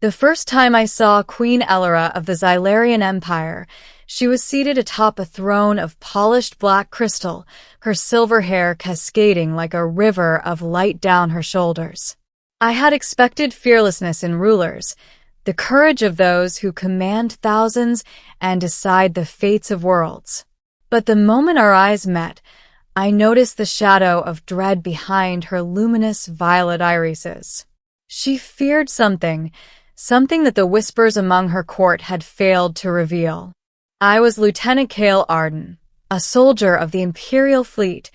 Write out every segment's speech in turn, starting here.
The first time I saw Queen Elora of the Xylarian Empire, she was seated atop a throne of polished black crystal, her silver hair cascading like a river of light down her shoulders. I had expected fearlessness in rulers, the courage of those who command thousands and decide the fates of worlds. But the moment our eyes met, I noticed the shadow of dread behind her luminous violet irises. She feared something that the whispers among her court had failed to reveal. I was Lieutenant Cale Arden, a soldier of the Imperial Fleet,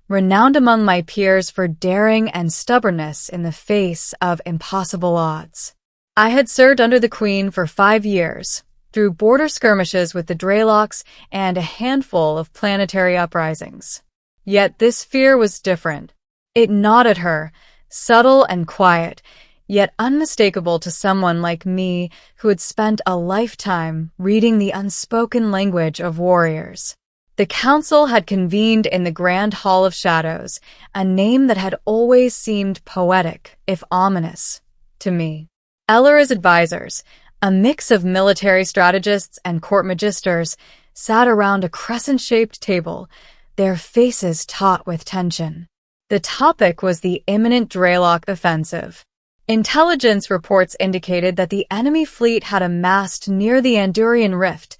renowned among my peers for daring and stubbornness in the face of impossible odds. I had served under the Queen for 5 years, through border skirmishes with the Drelocks and a handful of planetary uprisings. Yet this fear was different. It gnawed at her, subtle and quiet, yet unmistakable to someone like me who had spent a lifetime reading the unspoken language of warriors. The council had convened in the Grand Hall of Shadows, a name that had always seemed poetic, if ominous, to me. Elora's advisors, a mix of military strategists and court magisters, sat around a crescent-shaped table, their faces taut with tension. The topic was the imminent Dreylock offensive. Intelligence reports indicated that the enemy fleet had amassed near the Andurian Rift,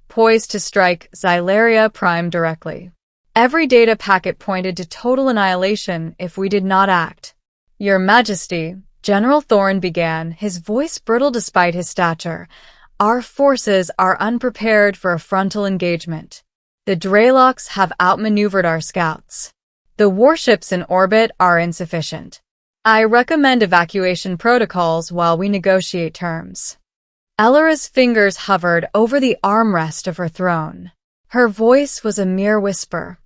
poised to strike Xylaria Prime directly. Every data packet pointed to total annihilation if we did not act. Your Majesty, General Thorne began, his voice brittle despite his stature, our forces are unprepared for a frontal engagement. The Drelocks have outmaneuvered our scouts. The warships in orbit are insufficient. I recommend evacuation protocols while we negotiate terms. Elora's fingers hovered over the armrest of her throne. Her voice was a mere whisper,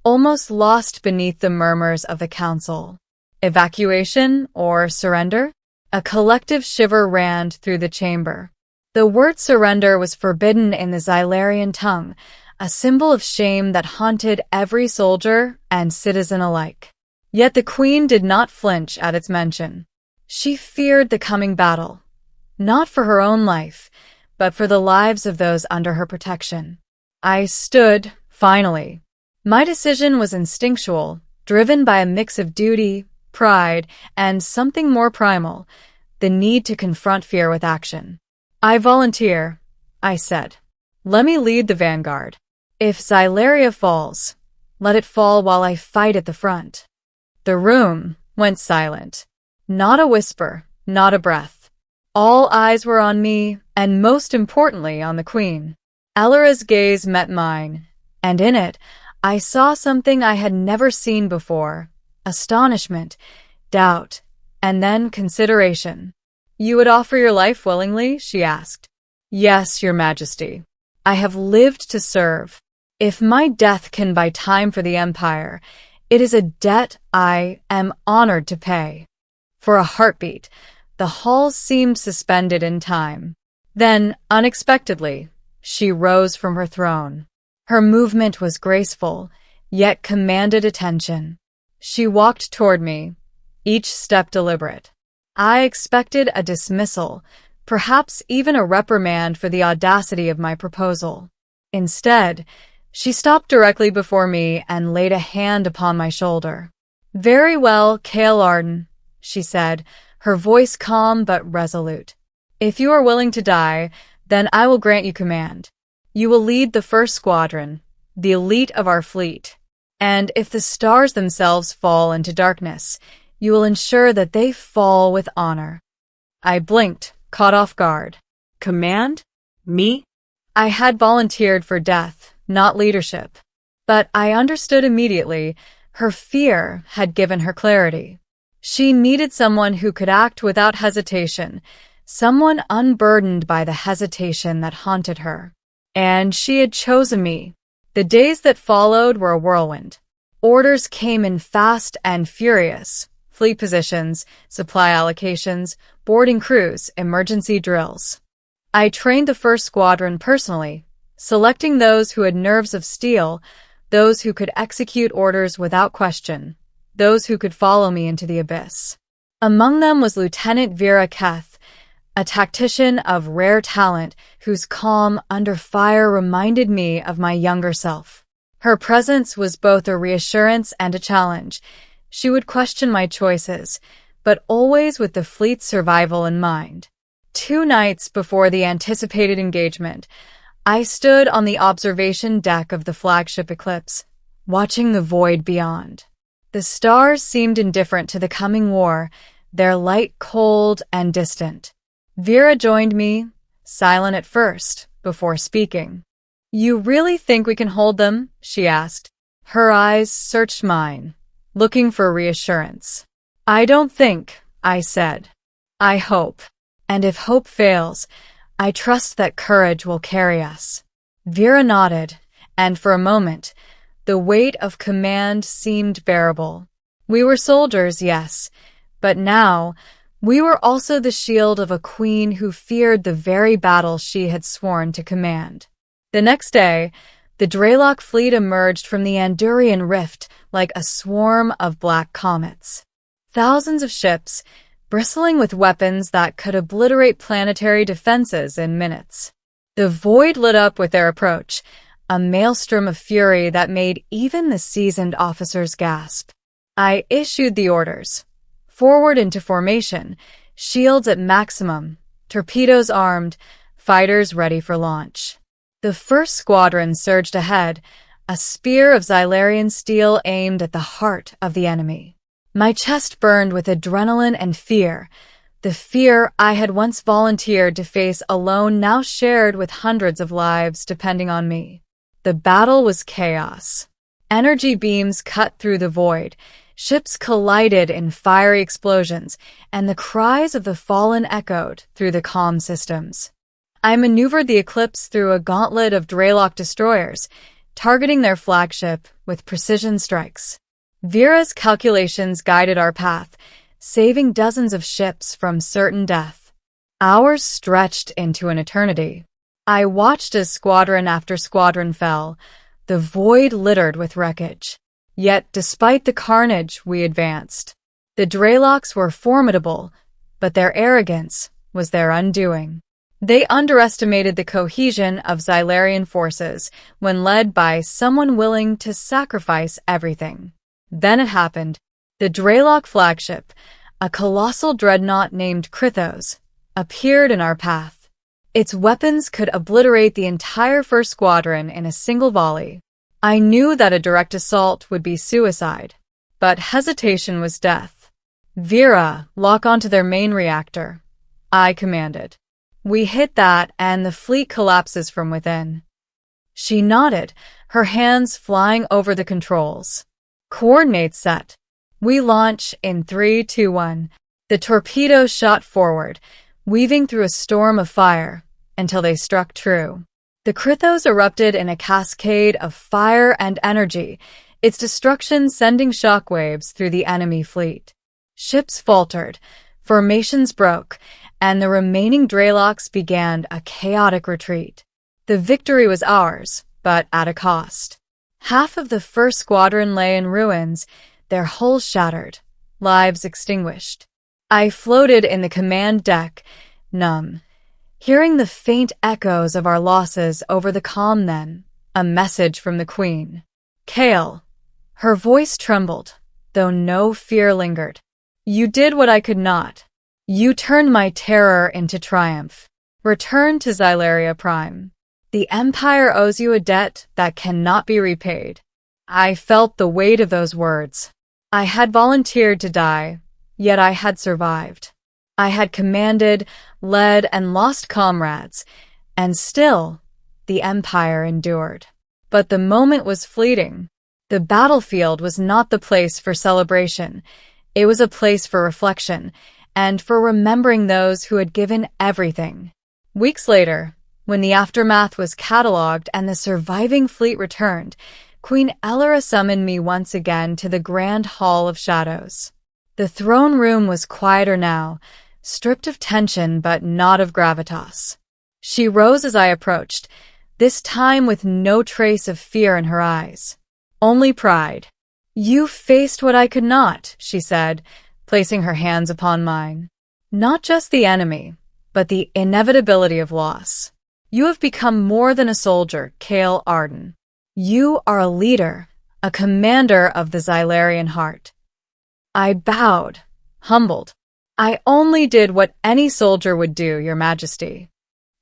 almost lost beneath the murmurs of the council. Evacuation or surrender? A collective shiver ran through the chamber. The word surrender was forbidden in the Xylarian tongue, a symbol of shame that haunted every soldier and citizen alike. Yet the Queen did not flinch at its mention. She feared the coming battle, not for her own life, but for the lives of those under her protection. I stood, finally. My decision was instinctual, driven by a mix of duty, pride, and something more primal, the need to confront fear with action. I volunteer, I said. Let me lead the vanguard. If Xylaria falls, let it fall while I fight at the front. The room went silent. Not a whisper, not a breath. All eyes were on me, and most importantly on the Queen. Elora's gaze met mine, and in it, I saw something I had never seen before. Astonishment, doubt, and then consideration. You would offer your life willingly? She asked. Yes, Your Majesty. I have lived to serve. If my death can buy time for the Empire, it is a debt I am honored to pay. For a heartbeat, the halls seemed suspended in time. Then, unexpectedly, she rose from her throne. Her movement was graceful, yet commanded attention. She walked toward me, each step deliberate. I expected a dismissal, perhaps even a reprimand for the audacity of my proposal. Instead, she stopped directly before me and laid a hand upon my shoulder. Very well, Cale Arden, she said, her voice calm but resolute. If you are willing to die, then I will grant you command. You will lead the first squadron, the elite of our fleet. And if the stars themselves fall into darkness, you will ensure that they fall with honor. I blinked, caught off guard. Command? Me? I had volunteered for death, not leadership. But I understood immediately. Her fear had given her clarity. She needed someone who could act without hesitation, someone unburdened by the hesitation that haunted her. And she had chosen me. The days that followed were a whirlwind. Orders came in fast and furious. Fleet positions, supply allocations, boarding crews, emergency drills. I trained the first squadron personally, selecting those who had nerves of steel, those who could execute orders without question, those who could follow me into the abyss. Among them was Lieutenant Vera Keth, a tactician of rare talent whose calm under fire reminded me of my younger self. Her presence was both a reassurance and a challenge. She would question my choices, but always with the fleet's survival in mind. 2 nights before the anticipated engagement, I stood on the observation deck of the flagship Eclipse, watching the void beyond. The stars seemed indifferent to the coming war, their light cold and distant. Vera joined me, silent at first, before speaking. "You really think we can hold them?" she asked. Her eyes searched mine, looking for reassurance. "I don't think," I said. "I hope. And if hope fails, I trust that courage will carry us." Vera nodded, and for a moment, the weight of command seemed bearable. We were soldiers, yes, but now we were also the shield of a queen who feared the very battle she had sworn to command. The next day, the Dreylock fleet emerged from the Andurian Rift like a swarm of black comets. Thousands of ships, bristling with weapons that could obliterate planetary defenses in minutes. The void lit up with their approach, a maelstrom of fury that made even the seasoned officers gasp. I issued the orders. Forward into formation, shields at maximum, torpedoes armed, fighters ready for launch. The first squadron surged ahead, a spear of Xylarian steel aimed at the heart of the enemy. My chest burned with adrenaline and fear, the fear I had once volunteered to face alone now shared with hundreds of lives depending on me. The battle was chaos. Energy beams cut through the void, ships collided in fiery explosions, and the cries of the fallen echoed through the comm systems. I maneuvered the Eclipse through a gauntlet of Dreylock destroyers, targeting their flagship with precision strikes. Vera's calculations guided our path, saving dozens of ships from certain death. Hours stretched into an eternity. I watched as squadron after squadron fell, the void littered with wreckage. Yet, despite the carnage, we advanced. The Dreylocks were formidable, but their arrogance was their undoing. They underestimated the cohesion of Xylarian forces when led by someone willing to sacrifice everything. Then it happened. The Dreylock flagship, a colossal dreadnought named Krythos, appeared in our path. Its weapons could obliterate the entire first squadron in a single volley. I knew that a direct assault would be suicide, but hesitation was death. "Vera, lock onto their main reactor," I commanded. "We hit that and the fleet collapses from within." She nodded, her hands flying over the controls. "Coordinates set. We launch in 3, 2, 1. The torpedoes shot forward, weaving through a storm of fire, until they struck true. The Krythos erupted in a cascade of fire and energy, its destruction sending shockwaves through the enemy fleet. Ships faltered, formations broke, and the remaining Dreylocks began a chaotic retreat. The victory was ours, but at a cost. Half of the first squadron lay in ruins, their hulls shattered, lives extinguished. I floated in the command deck, numb, hearing the faint echoes of our losses over the comm then, a message from the Queen. "Kale." Her voice trembled, though no fear lingered. "You did what I could not. You turned my terror into triumph. Return to Xylaria Prime. The Empire owes you a debt that cannot be repaid." I felt the weight of those words. I had volunteered to die, yet I had survived. I had commanded, led, and lost comrades, and still, the Empire endured. But the moment was fleeting. The battlefield was not the place for celebration. It was a place for reflection, and for remembering those who had given everything. Weeks later, when the aftermath was catalogued and the surviving fleet returned, Queen Elora summoned me once again to the Grand Hall of Shadows. The throne room was quieter now, stripped of tension but not of gravitas. She rose as I approached, this time with no trace of fear in her eyes. Only pride. "You faced what I could not," she said, placing her hands upon mine. "Not just the enemy, but the inevitability of loss. You have become more than a soldier, Cale Arden. You are a leader, a commander of the Xylarian heart. I bowed, humbled. I only did what any soldier would do, Your Majesty.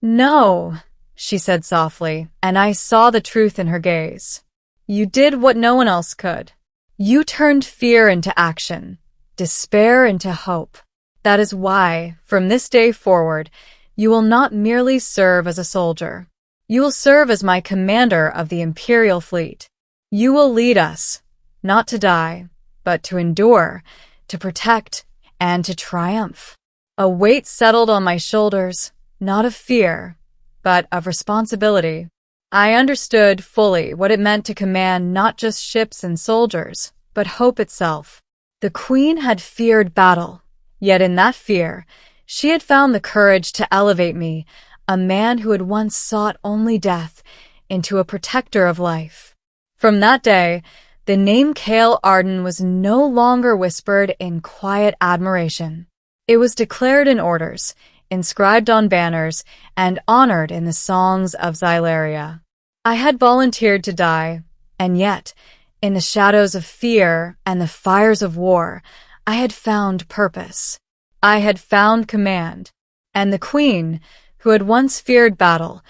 No, she said softly, and I saw the truth in her gaze. You did what no one else could. You turned fear into action, despair into hope. That is why, from this day forward, you will not merely serve as a soldier. You will serve as my commander of the Imperial fleet. You will lead us, not to die, but to endure, to protect, and to triumph. A weight settled on my shoulders, not of fear, but of responsibility. I understood fully what it meant to command not just ships and soldiers, but hope itself. The Queen had feared battle, yet in that fear, she had found the courage to elevate me, a man who had once sought only death, into a protector of life. From that day, the name Cale Arden was no longer whispered in quiet admiration. It was declared in orders, inscribed on banners, and honored in the songs of Xylaria. I had volunteered to die, and yet, in the shadows of fear and the fires of war, I had found purpose. I had found command, and the Queen, who had once feared battle,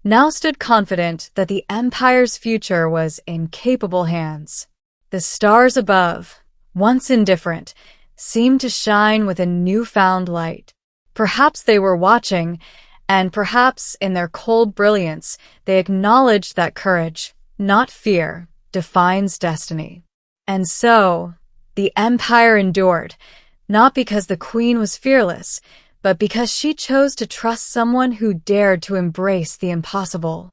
now stood confident that the Empire's future was in capable hands. The stars above, once indifferent, seemed to shine with a newfound light. Perhaps they were watching, and perhaps in their cold brilliance they acknowledged that courage, not fear, defines destiny. And so, the Empire endured, not because the Queen was fearless, but because she chose to trust someone who dared to embrace the impossible.